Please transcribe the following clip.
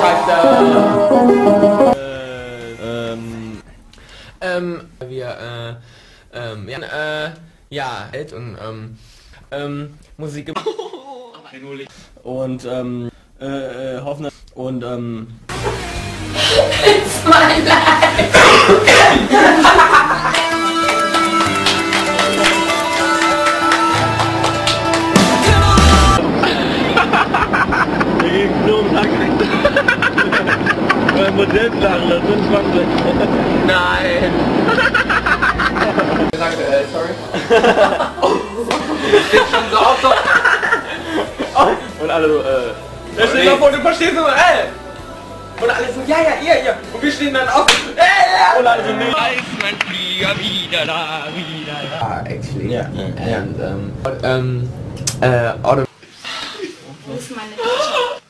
Scheiße. Ja, Welt und, Musik und, hoffen und, It's my life. Beim Modellplanen, das sind 20. nein. Sorry. Das steht schon so auf so. Und alle so, Da steht doch vor, du verstehst so, Und alle so, ja. Und wir stehen dann auf, und alle so, nee. mein Flieger wieder da. Actually. Yeah. And, auto. Wo ist meine Tasche?